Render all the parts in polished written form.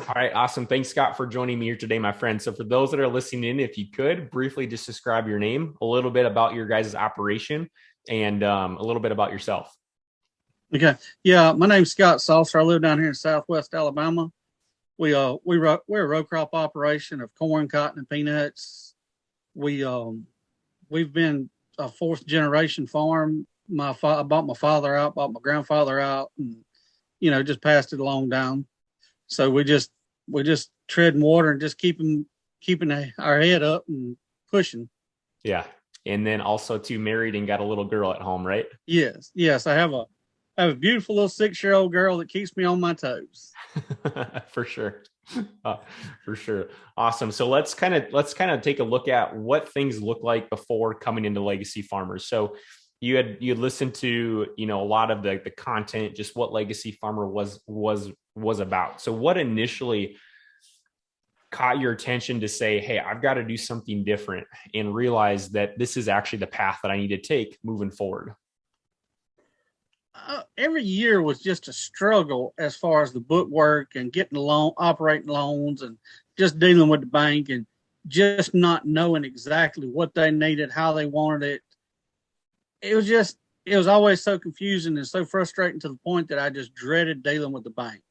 All right, awesome. Thanks, Scott, for joining me here today, my friend. So for those that are listening in, if you could briefly just describe your name, a little bit about your guys' operation, and a little bit about yourself. Okay. Yeah, my name's Scott Saucer. I live down here in Southwest Alabama. We're a row crop operation of corn, cotton, and peanuts. We've been a fourth generation farm. I bought my father out, bought my grandfather out, and just passed it along down. So we just treading water and just keeping our head up and pushing. Yeah. And then also too married and got a little girl at home, right? Yes. I have a beautiful little 6-year-old girl that keeps me on my toes. For sure. For sure. Awesome. So let's kind of take a look at what things look like before coming into Legacy Farmers. So you had listened to, a lot of the content, just what Legacy Farmer was about. So what initially caught your attention to say, hey, I've got to do something different and realize that this is actually the path that I need to take moving forward? Every year was just a struggle as far as the book work and getting operating loans, and just dealing with the bank and just not knowing exactly what they needed, how they wanted it. It was always so confusing and so frustrating to the point that I just dreaded dealing with the bank.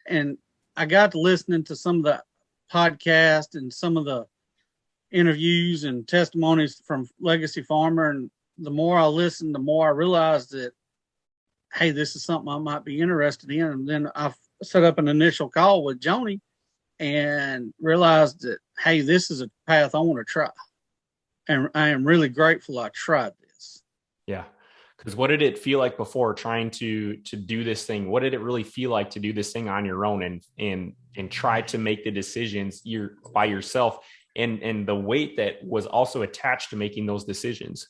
And I got to listening to some of the podcasts and some of the interviews and testimonies from Legacy Farmer. And the more I listened, the more I realized that, hey, this is something I might be interested in. And then I set up an initial call with Joni and realized that, hey, this is a path I want to try. And I am really grateful I tried this. Yeah. Because what did it feel like before trying to do this thing? What did it really feel like to do this thing on your own and try to make the decisions by yourself, and the weight that was also attached to making those decisions?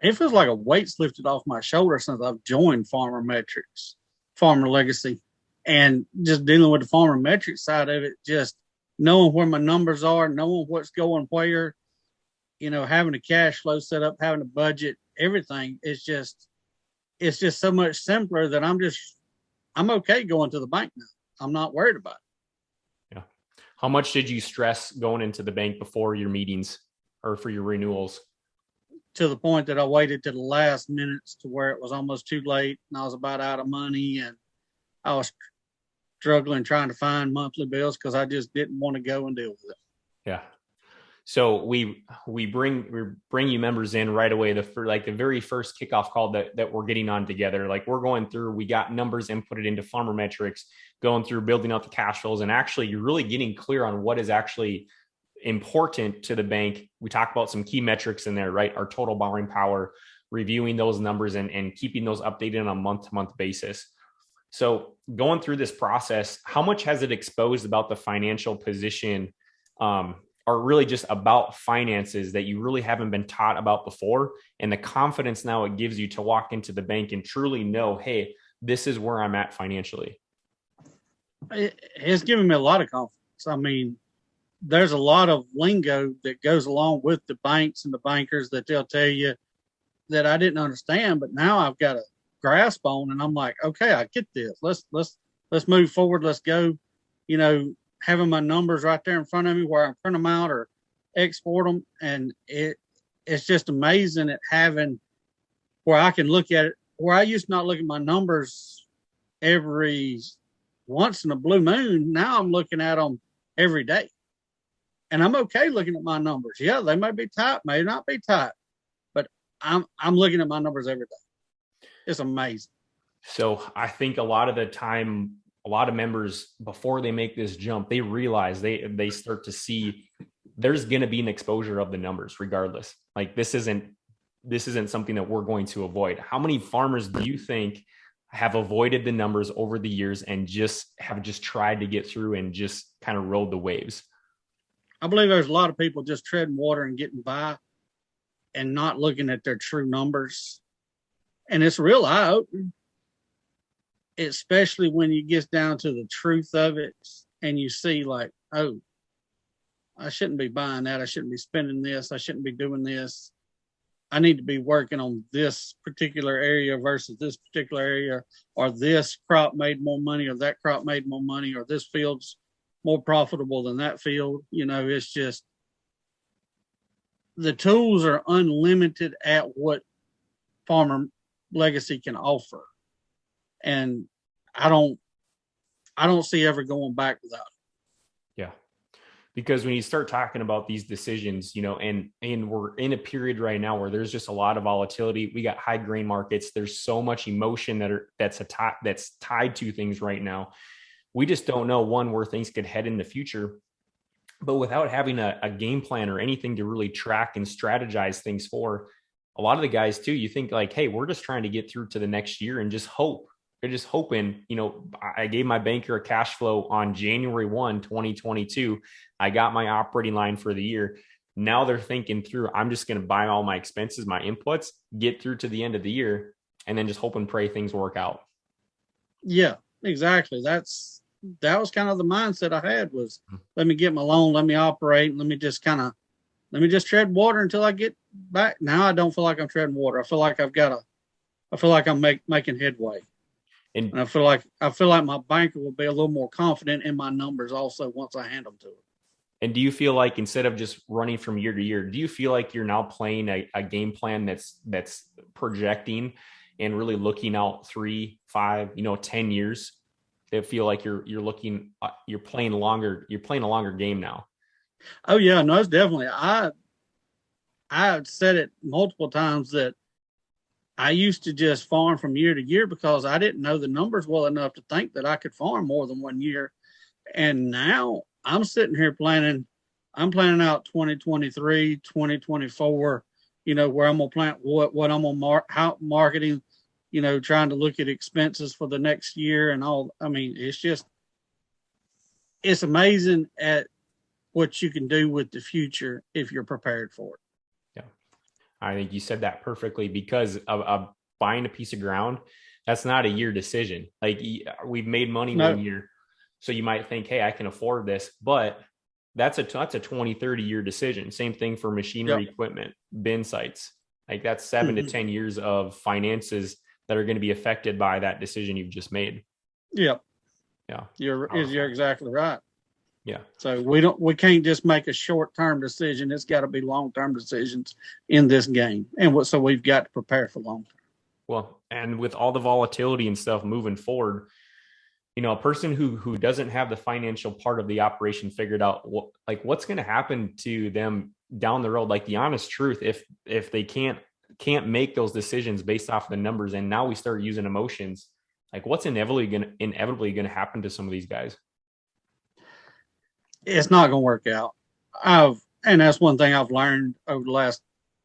It feels like a weight's lifted off my shoulder since I've joined Farmer Legacy, and just dealing with the Farmer Metrics side of it, just knowing where my numbers are, knowing what's going where, having a cash flow set up, having a budget, everything. It's just so much simpler that I'm okay going to the bank now. I'm not worried about it. Yeah. How much did you stress going into the bank before your meetings or for your renewals? To the point that I waited to the last minutes to where it was almost too late and I was about out of money, and I was struggling trying to find monthly bills because I just didn't want to go and deal with it. Yeah. So we bring you members in right away. The very first kickoff call that we're getting on together, like we're going through, we got numbers inputted into Farmer Metrics, going through building out the cash flows, and actually you're really getting clear on what is actually important to the bank. We talk about some key metrics in there, right? Our total borrowing power, reviewing those numbers and keeping those updated on a month-to-month basis. So going through this process, how much has it exposed about the financial position, or really just about finances that you really haven't been taught about before, and the confidence now it gives you to walk into the bank and truly know, hey, this is where I'm at financially? It's given me a lot of confidence. I mean, there's a lot of lingo that goes along with the banks and the bankers that they'll tell you that I didn't understand, but now I've got a grasp on, and I'm like, okay, I get this. Let's move forward. Let's go. Having my numbers right there in front of me where I can print them out or export them, and it's just amazing at having where I can look at it. Where I used to not look at my numbers every once in a blue moon, now I'm looking at them every day. And I'm okay looking at my numbers. Yeah, they may be tight, may not be tight, but I'm looking at my numbers every day. It's amazing. So I think a lot of the time, a lot of members, before they make this jump, they realize they start to see there's going to be an exposure of the numbers regardless. Like this isn't something that we're going to avoid. How many farmers do you think have avoided the numbers over the years and have tried to get through and just kind of rode the waves? I believe there's a lot of people just treading water and getting by and not looking at their true numbers. And it's real eye-opening, especially when you get down to the truth of it and you see like, oh, I shouldn't be buying that. I shouldn't be spending this. I shouldn't be doing this. I need to be working on this particular area versus this particular area, or this crop made more money, or that crop made more money, or this field's more profitable than that field. It's just the tools are unlimited at what Farmer Legacy can offer, and I don't see ever going back without it. Yeah. Because when you start talking about these decisions, and we're in a period right now where there's just a lot of volatility. We got high grain markets. There's so much emotion that's tied to things right now. We just don't know, one, where things could head in the future. But without having a game plan or anything to really track and strategize things for, a lot of the guys too, you think like, hey, we're just trying to get through to the next year and just hope. They're just hoping, I gave my banker a cash flow on January 1, 2022. I got my operating line for the year. Now they're thinking through, I'm just going to buy all my expenses, my inputs, get through to the end of the year, and then just hope and pray things work out. Yeah, exactly. That was kind of the mindset I had was, let me get my loan, let me operate, and let me just tread water until I get back. Now I don't feel like I'm treading water. I feel like I'm making headway. And I feel like my banker will be a little more confident in my numbers also once I hand them to her. And do you feel like instead of just running from year to year, do you feel like you're now playing a game plan that's projecting and really looking out 3, 5, 10 years? They feel like you're playing longer. You're playing a longer game now. Oh yeah, no, it's definitely. I've said it multiple times that I used to just farm from year to year because I didn't know the numbers well enough to think that I could farm more than 1 year. And now I'm sitting here planning out 2023, 2024, where I'm going to plant what I'm going to marketing, trying to look at expenses for the next year and all. I mean, it's amazing at what you can do with the future if you're prepared for it. I think you said that perfectly, because of buying a piece of ground, that's not a year decision. Like, we've made money 1 year. So you might think, hey, I can afford this, but that's a 20, 30 year decision. Same thing for machinery, equipment, bin sites. Like, that's 7 to 10 years of finances that are going to be affected by that decision you've just made. Yep. Yeah. You're exactly right. Yeah. So we can't just make a short-term decision. It's got to be long-term decisions in this game. And so we've got to prepare for long-term. Well, and with all the volatility and stuff moving forward, a person who doesn't have the financial part of the operation figured out, what's going to happen to them down the road? Like, the honest truth, if they can't make those decisions based off of the numbers, and now we start using emotions, like, what's inevitably going to happen to some of these guys? It's not going to work out. And that's one thing I've learned over the last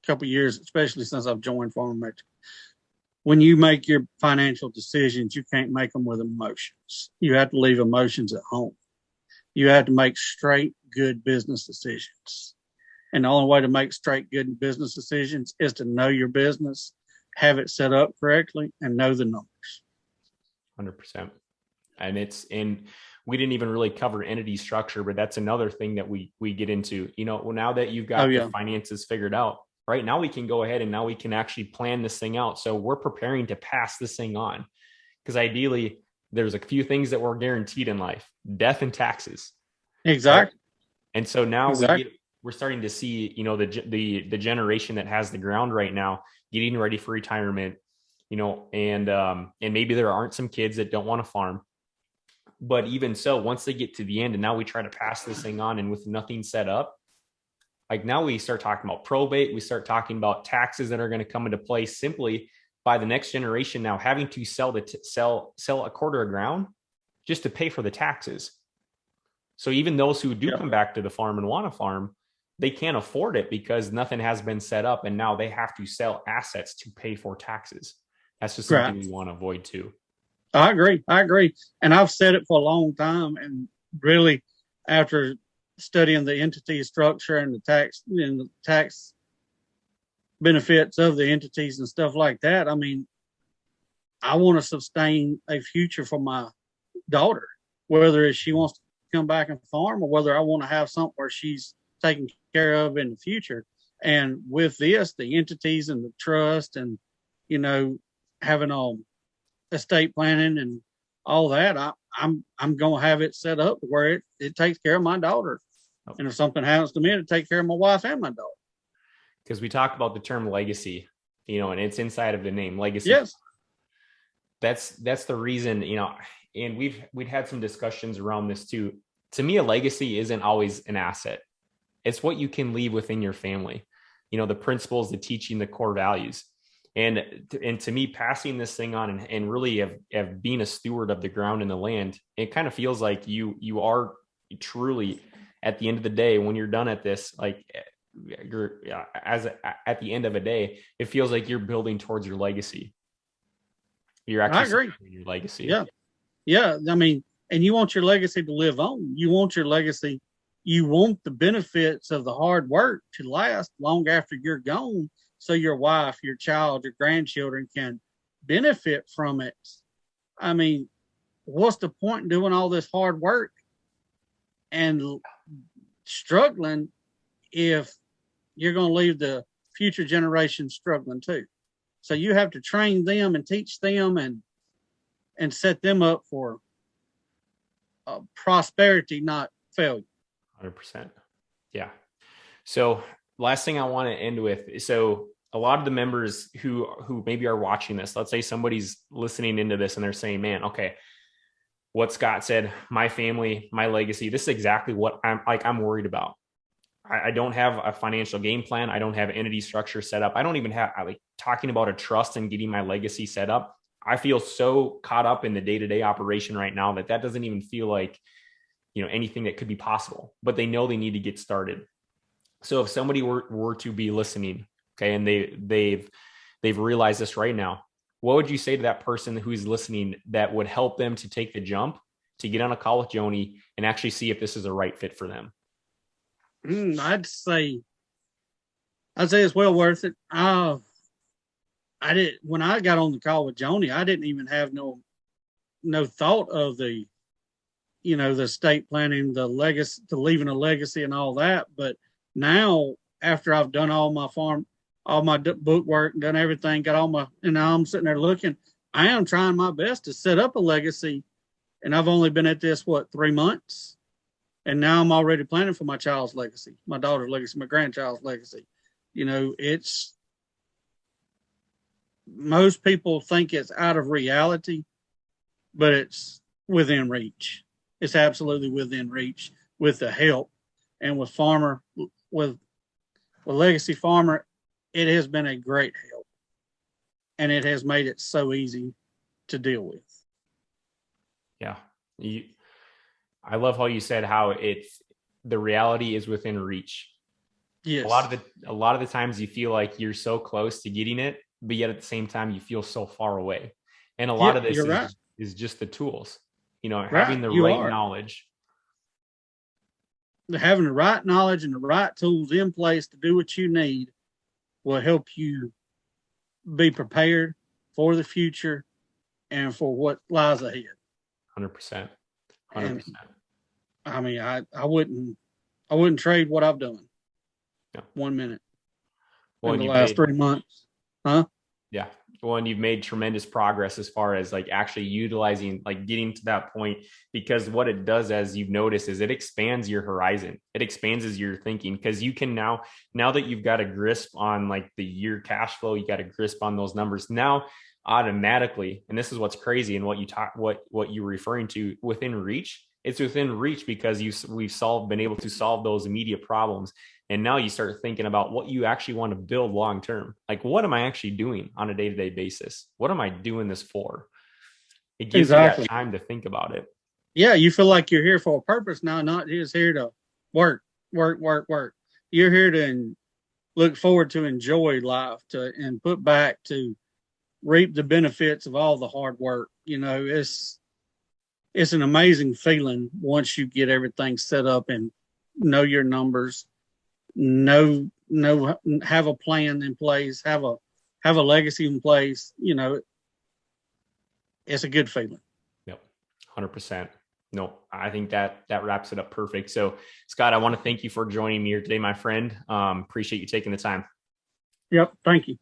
couple of years, especially since I've joined Farmer Metric. When you make your financial decisions, you can't make them with emotions. You have to leave emotions at home. You have to make straight, good business decisions. And the only way to make straight, good business decisions is to know your business, have it set up correctly, and know the numbers. 100%. And we didn't even really cover entity structure, but that's another thing that we get into. Now that you've got the finances figured out, right now we can go ahead and now we can actually plan this thing out. So we're preparing to pass this thing on, because ideally there's a few things that we're guaranteed in life: death and taxes. Exactly. Right? And so now we're starting to see, the generation that has the ground right now getting ready for retirement, and maybe there aren't some kids that don't want to farm. But even so, once they get to the end and now we try to pass this thing on, and with nothing set up, like, now we start talking about probate, we start talking about taxes that are going to come into play simply by the next generation now having to sell a quarter of ground just to pay for the taxes. So even those who do come back to the farm and want to farm, they can't afford it because nothing has been set up, and now they have to sell assets to pay for taxes. That's just something we want to avoid too. I agree. And I've said it for a long time. And really, after studying the entity structure and the tax benefits of the entities and stuff like that, I mean, I want to sustain a future for my daughter, whether she wants to come back and farm or whether I want to have something where she's taken care of in the future. And with this, the entities and the trust and, you know, having estate planning and all that, I'm going to have it set up where it takes care of my daughter. And if something happens to me, it'll take care of my wife and my daughter. Because we talk about the term legacy, you know, and it's inside of the name legacy. Yes. That's the reason, you know, and we'd had some discussions around this too. To me, a legacy isn't always an asset. It's what you can leave within your family, you know, the principles, the teaching, the core values. And to me, passing this thing on and really have being a steward of the ground and the land, it kind of feels like you are truly, at the end of the day, when you're done at this, like you're at the end of a day, it feels like you're building towards your legacy. You're actually your legacy. Yeah. Yeah. I mean, and you want your legacy to live on. You want your legacy. You want the benefits of the hard work to last long after you're gone. So your wife, your child, your grandchildren can benefit from it. I mean, what's the point in doing all this hard work and struggling if you're going to leave the future generation struggling too? So you have to train them and teach them and set them up for prosperity, not failure. 100%. Yeah. So last thing I want to end with, so a lot of the members who maybe are watching this, let's say somebody's listening into this and they're saying, man, okay, what Scott said, my family, my legacy, this is exactly what I'm worried about. I don't have a financial game plan. I don't have entity structure set up. I don't even have talking about a trust and getting my legacy set up. I feel so caught up in the day-to-day operation right now that doesn't even feel like, you know, anything that could be possible, but they know they need to get started. So if somebody were to be listening, okay, and they've realized this right now, what would you say to that person who's listening that would help them to take the jump to get on a call with Joni and actually see if this is a right fit for them? I'd say it's well worth it. When I got on the call with Joni, I didn't even have no thought of the, you know, the estate planning, the legacy, the leaving a legacy and all that. But now, after I've done all my book work, done everything, got all my, and now I'm sitting there looking, I am trying my best to set up a legacy. And I've only been at this, 3 months? And now I'm already planning for my child's legacy, my daughter's legacy, my grandchild's legacy. You know, most people think it's out of reality, but it's within reach. It's absolutely within reach with the help. And with Legacy Farmer, it has been a great help. And it has made it so easy to deal with. Yeah. I love how you said how the reality is within reach. Yes. A lot of the times you feel like you're so close to getting it, but yet at the same time you feel so far away. And a lot of this is just the tools, you know, having the right knowledge. Having the right knowledge and the right tools in place to do what you need will help you be prepared for the future and for what lies ahead. 100%. 100%. And, I mean, I wouldn't trade what I've done. Yeah. 1 minute. In the last 3 months. Huh? Yeah. Well, and you've made tremendous progress as far as like actually utilizing, like getting to that point, because what it does, as you've noticed, is it expands your horizon. It expands your thinking, because you can now that you've got a grasp on like the year cash flow, you got a grasp on those numbers now automatically. And this is what's crazy. And what you're referring to within reach, it's within reach because we've been able to solve those immediate problems. And now you start thinking about what you actually want to build long term. Like, what am I actually doing on a day-to-day basis? What am I doing this for? It gives you that time to think about it. Yeah, you feel like you're here for a purpose now, not just here to work. You're here to look forward to enjoy life and put back to reap the benefits of all the hard work. You know, it's an amazing feeling once you get everything set up and know your numbers. Have a plan in place, have a legacy in place. You know, it's a good feeling. Yep. 100%. No, I think that wraps it up perfect. So, Scott, I want to thank you for joining me here today, my friend. Appreciate you taking the time. Yep. Thank you.